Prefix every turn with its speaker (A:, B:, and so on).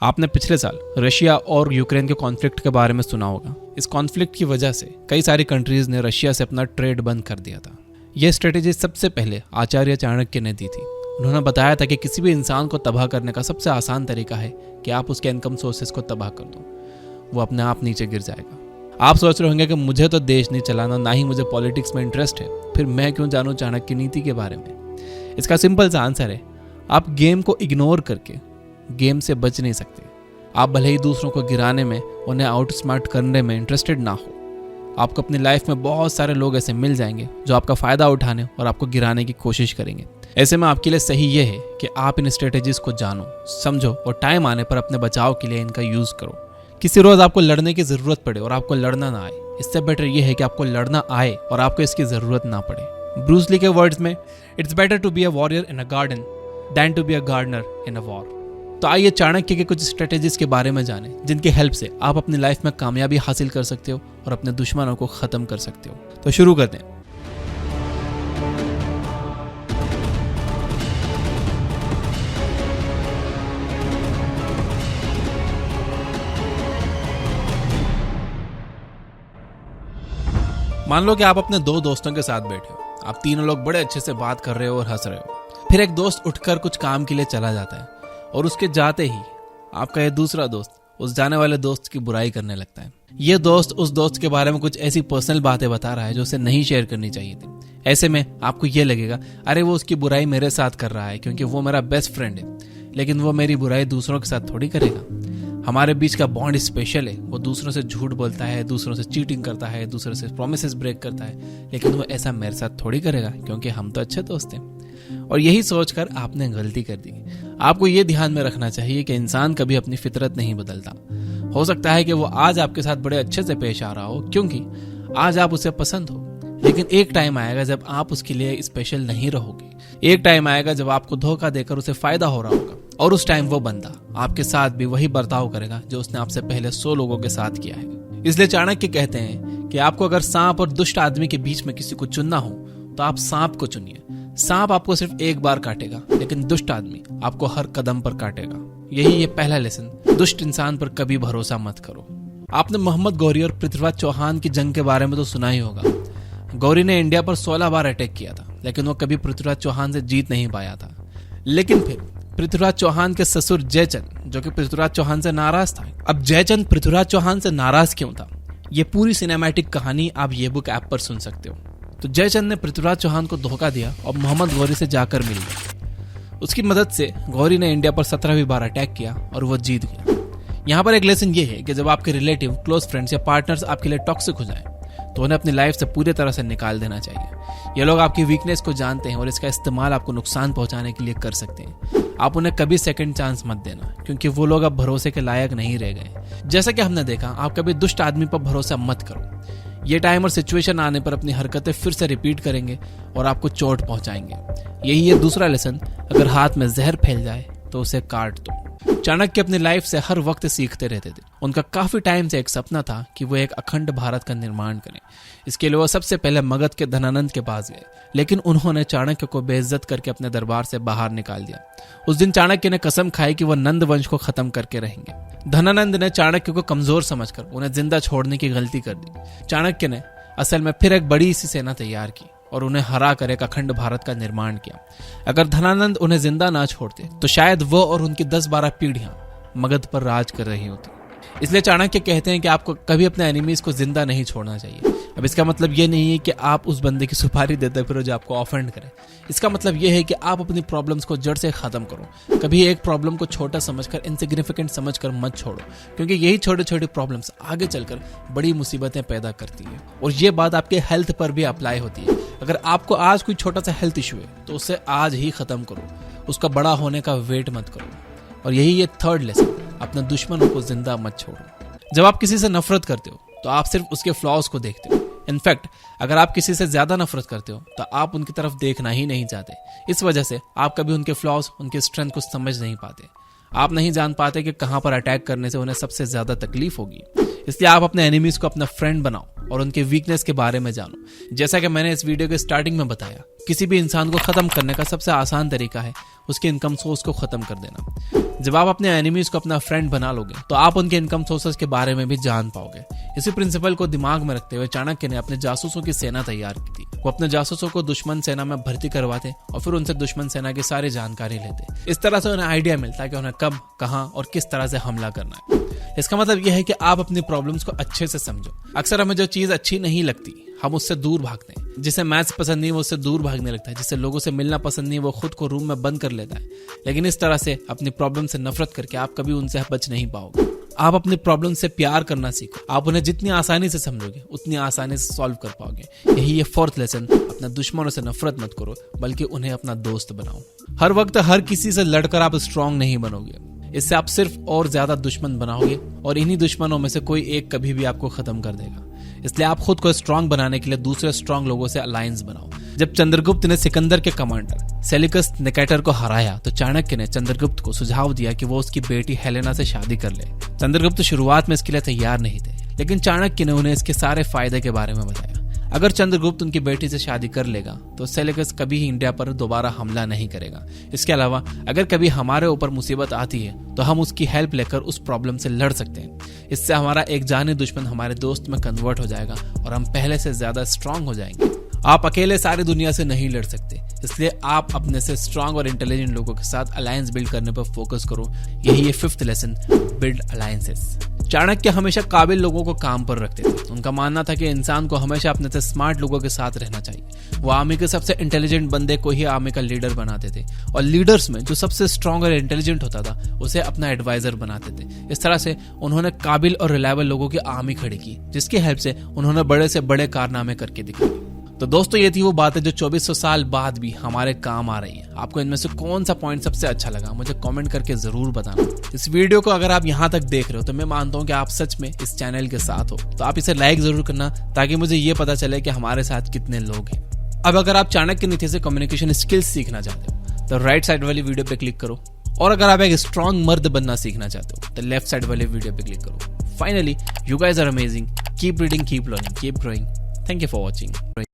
A: आपने पिछले साल रशिया और यूक्रेन के कॉन्फ्लिक्ट के बारे में सुना होगा। इस कॉन्फ्लिक्ट की वजह से कई सारी कंट्रीज ने रशिया से अपना ट्रेड बंद कर दिया था। यह स्ट्रेटेजी सबसे पहले आचार्य चाणक्य ने दी थी। उन्होंने बताया था कि किसी भी इंसान को तबाह करने का सबसे आसान तरीका है कि आप उसके इनकम सोर्सेज को तबाह कर दो, वो अपने आप नीचे गिर जाएगा। आप सोच रहे होंगे कि मुझे तो देश नहीं चलाना, ना ही मुझे पॉलिटिक्स में इंटरेस्ट है, फिर मैं क्यों जानूं चाणक्य नीति के बारे में। इसका सिंपल सा आंसर है, आप गेम को इग्नोर करके गेम से बच नहीं सकते। आप भले ही दूसरों को गिराने में, उन्हें आउट स्मार्ट करने में इंटरेस्टेड ना हो, आपको अपनी लाइफ में बहुत सारे लोग ऐसे मिल जाएंगे जो आपका फ़ायदा उठाने और आपको गिराने की कोशिश करेंगे। ऐसे में आपके लिए सही ये है कि आप इन स्ट्रेटेजीज को जानो, समझो और टाइम आने पर अपने बचाव के लिए इनका यूज़ करो। किसी रोज़ आपको लड़ने की ज़रूरत पड़े और आपको लड़ना ना आए, इससे बेटर ये है कि आपको लड़ना आए और आपको इसकी ज़रूरत ना पड़े। ब्रूस ली के वर्ड्स में, it's better to be a warrior in a garden than to be a gardener in a war. तो आइए चाणक्य के कुछ स्ट्रेटेजीज के बारे में जानें, जिनकी हेल्प से आप अपनी लाइफ में कामयाबी हासिल कर सकते हो और अपने दुश्मनों को खत्म कर सकते हो। तो शुरू करते हैं। मान लो कि आप अपने दो दोस्तों के साथ बैठे हो। आप तीनों लोग बड़े अच्छे से बात कर रहे हो और हंस रहे हो। फिर एक दोस्त उठकर कुछ काम के लिए चला जाता है और उसके जाते ही आपका ये दूसरा दोस्त उस जाने वाले दोस्त की बुराई करने लगता है। ये दोस्त उस दोस्त के बारे में कुछ ऐसी पर्सनल बातें बता रहा है जो उसे नहीं शेयर करनी चाहिए थी। ऐसे में आपको ये लगेगा, अरे वो उसकी बुराई मेरे साथ कर रहा है क्योंकि वो मेरा बेस्ट फ्रेंड है, लेकिन वो मेरी बुराई दूसरों के साथ थोड़ी करेगा। हमारे बीच का बॉन्ड स्पेशल है। वो दूसरों से झूठ बोलता है, दूसरों से चीटिंग करता है, दूसरों से प्रोमिसेस ब्रेक करता है, लेकिन वो ऐसा मेरे साथ थोड़ी करेगा क्योंकि हम तो अच्छे दोस्त हैं। और यही सोचकर आपने गलती कर दी। आपको ये ध्यान में रखना चाहिए कि इंसान कभी अपनी फितरत नहीं बदलता। हो सकता है कि वो आज आपके साथ बड़े अच्छे से पेश आ रहा हो क्योंकि आज आप उसे पसंद हो, लेकिन एक टाइम आएगा जब आप उसके लिए स्पेशल नहीं रहोगे। एक टाइम आएगा जब आपको धोखा देकर उसे फायदा हो रहा होगा और उस टाइम वो बंदा आपके साथ भी वही बर्ताव करेगा जो उसने आपसे पहले 100 लोगों के साथ किया है। इसलिए चाणक्य कहते हैं कि आपको अगर सांप और दुष्ट आदमी के बीच में किसी को चुनना हो तो आप सांप को चुनिए। सांप आपको सिर्फ एक बार काटेगा, लेकिन दुष्ट आदमी आपको हर कदम पर काटेगा। यही ये पहला लेसन, दुष्ट इंसान पर कभी भरोसा मत करो। आपने मोहम्मद गौरी और पृथ्वीराज चौहान की जंग के बारे में तो सुना ही होगा। गौरी ने इंडिया पर 16 बार अटैक किया था, लेकिन वो कभी पृथ्वीराज चौहान से जीत नहीं पाया था। लेकिन फिर पृथ्वीराज चौहान के ससुर जयचंद, जो कि पृथ्वीराज चौहान से नाराज था। अब जयचंद पृथ्वीराज चौहान से नाराज क्यों था, ये पूरी सिनेमैटिक कहानी आप ये बुक ऐप पर सुन सकते हो। तो जयचंद ने पृथ्वीराज चौहान को धोखा दिया और मोहम्मद गौरी से जाकर मिल गया। उसकी मदद से गौरी ने इंडिया पर 17वीं बार अटैक किया और वो जीत गया। यहाँ पर एक लेसन ये है कि जब आपके रिलेटिव, क्लोज फ्रेंड्स या पार्टनर्स आपके लिए टॉक्सिक हो जाए तो उन्हें अपनी लाइफ से पूरी तरह से निकाल देना चाहिए। ये लोग आपकी वीकनेस को जानते हैं और इसका इस्तेमाल आपको नुकसान पहुंचाने के लिए कर सकते हैं। आप उन्हें कभी सेकंड चांस मत देना क्योंकि वो लोग अब भरोसे के लायक नहीं रह गए। जैसा कि हमने देखा, आप कभी दुष्ट आदमी पर भरोसा मत करो। ये टाइम और सिचुएशन आने पर अपनी हरकतें फिर से रिपीट करेंगे और आपको चोट पहुंचाएंगे। यही ये दूसरा लेसन, अगर हाथ में जहर फैल जाए तो उसे काट दो। चाणक्य अपनी लाइफ से हर वक्त सीखते रहते थे। उनका काफी टाइम से एक सपना था कि वो एक अखंड भारत का निर्माण करें। इसके लिए वो सबसे पहले मगध के धनानंद के पास गए, लेकिन उन्होंने चाणक्य को बेइज्जत करके अपने दरबार से बाहर निकाल दिया। उस दिन चाणक्य ने कसम खाई कि वो नंद वंश को खत्म करके रहेंगे। धनानंद ने चाणक्य को कमजोर समझकर उन्हें जिंदा छोड़ने की गलती कर दी। चाणक्य ने असल में फिर एक बड़ी सी सेना तैयार की और उन्हें हरा कर एक अखंड भारत का निर्माण किया। अगर धनानंद उन्हें जिंदा ना छोड़ते तो शायद वो और उनकी 10-12 पीढ़ियां मगध पर राज कर रही होती। इसलिए चाणक्य कहते हैं कि आपको कभी अपने एनिमीज को जिंदा नहीं छोड़ना चाहिए। अब इसका मतलब ये नहीं है कि आप उस बंदे की सुपारी देते फिरो जो आपको ऑफेंड करे। इसका मतलब ये है कि आप अपनी प्रॉब्लम्स को जड़ से खत्म करो। कभी एक प्रॉब्लम को छोटा समझकर, इनसिग्निफिकेंट समझकर मत छोड़ो, क्योंकि यही छोटे छोटे प्रॉब्लम्स आगे चलकर बड़ी मुसीबतें पैदा करती है। और ये बात आपके हेल्थ पर भी अप्लाई होती है। अगर आपको आज कोई छोटा सा हेल्थ इशू है तो उसे आज ही खत्म करो, उसका बड़ा होने का वेट मत करो। और यही ये थर्ड लेसन, अपने दुश्मनों को जिंदा मत छोड़ो। जब आप किसी से नफरत करते हो तो आप सिर्फ उसके फ्लॉज को देखते हो। इनफैक्ट अगर आप किसी से ज्यादा नफरत करते हो तो आप उनकी तरफ देखना ही नहीं चाहते। इस वजह से आप कभी उनके फ्लॉज, उनके स्ट्रेंथ को समझ नहीं पाते। आप नहीं जान पाते कि कहां पर अटैक करने से उन्हें सबसे ज्यादा तकलीफ होगी। इसलिए आप अपने एनिमीज को अपना फ्रेंड बनाओ और उनके वीकनेस के बारे में जानो। जैसा कि मैंने इस वीडियो के स्टार्टिंग में बताया, किसी भी इंसान को खत्म करने का सबसे आसान तरीका है उसके इनकम सोर्स को खत्म कर देना। जब आप अपने एनिमीज को अपना फ्रेंड बना लोगे तो आप उनके इनकम सोर्सेस के बारे में भी जान पाओगे। इसी प्रिंसिपल को दिमाग में रखते हुए चाणक्य ने अपने जासूसों की सेना तैयार की थी। वो अपने जासूसों को दुश्मन सेना में भर्ती करवाते और फिर उनसे दुश्मन सेना की सारी जानकारी लेते। इस तरह से उन्हें आइडिया मिलता कि उन्हें कब, कहां और किस तरह से हमला करना है। इसका मतलब यह है कि आप अपनी प्रॉब्लम्स को अच्छे से समझो। अक्सर हमें जो चीज अच्छी नहीं लगती हम उससे दूर भागते हैं। जिसे मैथ्स पसंद नहीं वो उससे दूर भागने लगता है। जिसे लोगों से मिलना पसंद नहीं वो खुद को रूम में बंद कर लेता है। लेकिन इस तरह से अपनी प्रॉब्लम से नफरत करके आप कभी उनसे बच नहीं पाओगे। आप अपनी प्रॉब्लम से प्यार करना सीखो। आप उन्हें जितनी आसानी से समझोगे उतनी आसानी से सॉल्व कर पाओगे। यही ये फोर्थ लेसन। अपने दुश्मनों से नफरत मत करो बल्कि उन्हें अपना दोस्त बनाओ। हर वक्त हर किसी से लड़कर आप स्ट्रांग नहीं बनोगे। इससे आप सिर्फ और ज्यादा दुश्मन बनाओगे और इन्हीं दुश्मनों में से कोई एक कभी भी आपको खत्म कर देगा। इसलिए आप खुद को स्ट्रांग बनाने के लिए दूसरे स्ट्रांग लोगों से अलायंस बनाओ। जब चंद्रगुप्त ने सिकंदर के कमांडर सेल्यूकस निकेटर को हराया तो चाणक्य ने चंद्रगुप्त को सुझाव दिया कि वो उसकी बेटी हेलेना से शादी कर ले। चंद्रगुप्त शुरुआत में इसके लिए तैयार नहीं थे, लेकिन चाणक्य ने उन्हें इसके सारे फायदे के बारे में बताया। अगर चंद्रगुप्त उनकी बेटी से शादी कर लेगा तो सेल्यूकस कभी ही इंडिया पर दोबारा हमला नहीं करेगा। इसके अलावा अगर कभी हमारे ऊपर मुसीबत आती है तो हम उसकी हेल्प लेकर उस प्रॉब्लम से लड़ सकते हैं। इससे हमारा एक जाने दुश्मन हमारे दोस्त में कन्वर्ट हो जाएगा और हम पहले से ज्यादा स्ट्रांग हो जाएंगे। आप अकेले सारी दुनिया से नहीं लड़ सकते, इसलिए आप अपने से स्ट्रांग और इंटेलिजेंट लोगों के साथ अलायंस बिल्ड करने पर फोकस करो। यही ये fifth lesson, build alliances. Chanakya हमेशा काबिल लोगों को काम पर रखते थे। उनका मानना था कि इंसान को हमेशा अपने से स्मार्ट लोगों के साथ रहना चाहिए। वो आर्मी के सबसे इंटेलिजेंट बंदे को ही आर्मी का लीडर बनाते थे और लीडर्स में जो सबसे स्ट्रांग और इंटेलिजेंट होता था उसे अपना एडवाइजर बनाते थे। इस तरह से उन्होंने काबिल और रिलायबल लोगों की आर्मी खड़ी की, जिसकी हेल्प से उन्होंने बड़े से बड़े कारनामे करके दिखाए। तो दोस्तों ये थी वो बातें जो 2400 साल बाद भी हमारे काम आ रही हैं। आपको इनमें से कौन सा पॉइंट सबसे अच्छा लगा मुझे कमेंट करके जरूर बताना। इस वीडियो को अगर आप यहाँ तक देख रहे हो तो मैं मानता हूँ कि आप सच में इस चैनल के साथ हो। तो आप इसे लाइक जरूर करना ताकि मुझे ये पता चले कि हमारे साथ कितने लोग हैं। अब अगर आप चाणक्य नीति से कम्युनिकेशन स्किल्स सीखना चाहते हो तो राइट साइड वाली वीडियो पे क्लिक करो, और अगर आप एक स्ट्रॉन्ग मर्द बनना सीखना चाहते हो तो लेफ्ट साइड वाली वीडियो पे क्लिक करो। Finally, you guys are amazing. Keep reading, keep learning, keep growing. Thank you for watching.